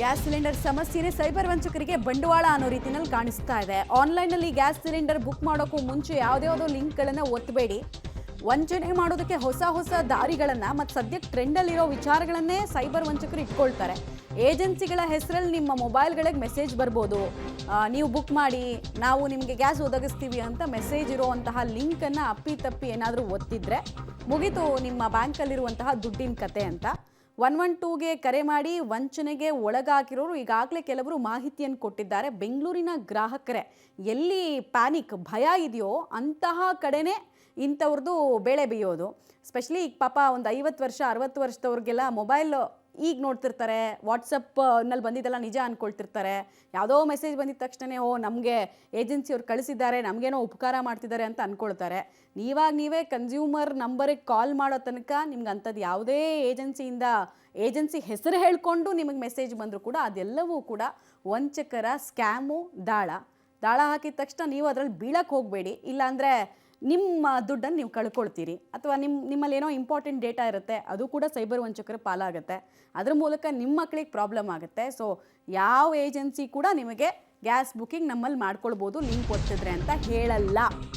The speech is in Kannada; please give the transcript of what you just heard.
ಗ್ಯಾಸ್ ಸಿಲಿಂಡರ್ ಸಮಸ್ಯೆನೇ ಸೈಬರ್ ವಂಚಕರಿಗೆ ಬಂಡವಾಳ ಅನ್ನೋ ರೀತಿನಲ್ಲಿ ಕಾಣಿಸ್ತಾ ಇದೆ. ಆನ್ಲೈನಲ್ಲಿ ಗ್ಯಾಸ್ ಸಿಲಿಂಡರ್ ಬುಕ್ ಮಾಡೋಕ್ಕೂ ಮುಂಚೆ ಯಾವುದ್ಯಾವುದೋ ಲಿಂಕ್ಗಳನ್ನು ಒತ್ತಬೇಡಿ. ವಂಚನೆ ಮಾಡೋದಕ್ಕೆ ಹೊಸ ಹೊಸ ದಾರಿಗಳನ್ನು ಮತ್ತು ಸದ್ಯಕ್ಕೆ ಟ್ರೆಂಡಲ್ಲಿರೋ ವಿಚಾರಗಳನ್ನೇ ಸೈಬರ್ ವಂಚಕರು ಇಟ್ಕೊಳ್ತಾರೆ. ಏಜೆನ್ಸಿಗಳ ಹೆಸರಲ್ಲಿ ನಿಮ್ಮ ಮೊಬೈಲ್ಗಳಿಗೆ ಮೆಸೇಜ್ ಬರ್ಬೋದು, ನೀವು ಬುಕ್ ಮಾಡಿ ನಾವು ನಿಮಗೆ ಗ್ಯಾಸ್ ಒದಗಿಸ್ತೀವಿ ಅಂತ ಮೆಸೇಜ್ ಇರುವಂತಹ ಲಿಂಕನ್ನು ಅಪ್ಪಿತಪ್ಪಿ ಏನಾದರೂ ಒತ್ತಿದ್ರೆ ಮುಗೀತು ನಿಮ್ಮ ಬ್ಯಾಂಕಲ್ಲಿರುವಂತಹ ದುಡ್ಡಿನ ಕತೆ ಅಂತ. 112ಗೆ ಕರೆ ಮಾಡಿ ವಂಚನೆಗೆ ಒಳಗಾಗಿರೋರು ಈಗಾಗಲೇ ಕೆಲವರು ಮಾಹಿತಿಯನ್ನು ಕೊಟ್ಟಿದ್ದಾರೆ. ಬೆಂಗಳೂರಿನ ಗ್ರಾಹಕರೇ ಎಲ್ಲಿ ಪ್ಯಾನಿಕ್ ಭಯ ಇದೆಯೋ ಅಂತಹ ಕಡೆನೇ ಇಂಥವ್ರದ್ದು ಬೇಳೆ ಬೇಯೋದು. ಸ್ಪೆಷಲಿ ಈಗ ಪಾಪ ಒಂದು 50 ವರ್ಷ 60 ವರ್ಷದವ್ರಿಗೆಲ್ಲ ಮೊಬೈಲ್ ಈಗ ನೋಡ್ತಿರ್ತಾರೆ, ವಾಟ್ಸಪ್ನಲ್ಲಿ ಬಂದಿದ್ದೆಲ್ಲ ನಿಜ ಅಂದ್ಕೊಳ್ತಿರ್ತಾರೆ. ಯಾವುದೋ ಮೆಸೇಜ್ ಬಂದಿದ ತಕ್ಷಣ ನಮಗೆ ಏಜೆನ್ಸಿಯವ್ರು ಕಳಿಸಿದ್ದಾರೆ, ನಮಗೇನೋ ಉಪಕಾರ ಮಾಡ್ತಿದ್ದಾರೆ ಅಂತ ಅಂದ್ಕೊಳ್ತಾರೆ. ನೀವೇ ಕನ್ಸ್ಯೂಮರ್ ನಂಬರಿಗೆ ಕಾಲ್ ಮಾಡೋ ತನಕ ನಿಮ್ಗೆ ಅಂಥದ್ದು ಯಾವುದೇ ಏಜೆನ್ಸಿ ಹೆಸರು ಹೇಳ್ಕೊಂಡು ನಿಮಗೆ ಮೆಸೇಜ್ ಬಂದರೂ ಕೂಡ ಅದೆಲ್ಲವೂ ಕೂಡ ವಂಚಕರ ಸ್ಕ್ಯಾಮು, ದಾಳ ಹಾಕಿದ ತಕ್ಷಣ ನೀವು ಅದರಲ್ಲಿ ಬೀಳಕ್ಕೆ ಹೋಗಬೇಡಿ. ಇಲ್ಲಾಂದರೆ ನಿಮ್ಮ ದುಡ್ಡನ್ನು ನೀವು ಕಳ್ಕೊಳ್ತೀರಿ, ಅಥವಾ ನಿಮ್ಮಲ್ಲಿ ಏನೋ ಇಂಪಾರ್ಟೆಂಟ್ ಡೇಟಾ ಇರುತ್ತೆ, ಅದು ಕೂಡ ಸೈಬರ್ ವಂಚಕರ ಪಾಲಾಗುತ್ತೆ. ಅದ್ರ ಮೂಲಕ ನಿಮ್ಮ ಮಕ್ಕಳಿಗೆ ಪ್ರಾಬ್ಲಮ್ ಆಗುತ್ತೆ. ಸೊ ಯಾವ ಏಜೆನ್ಸಿ ಕೂಡ ನಿಮಗೆ ಗ್ಯಾಸ್ ಬುಕ್ಕಿಂಗ್ ನಮ್ಮಲ್ಲಿ ಮಾಡ್ಕೊಳ್ಬೋದು ಲಿಂಕ್ ಒತ್ತಿದ್ರೆ ಅಂತ ಹೇಳಲ್ಲ.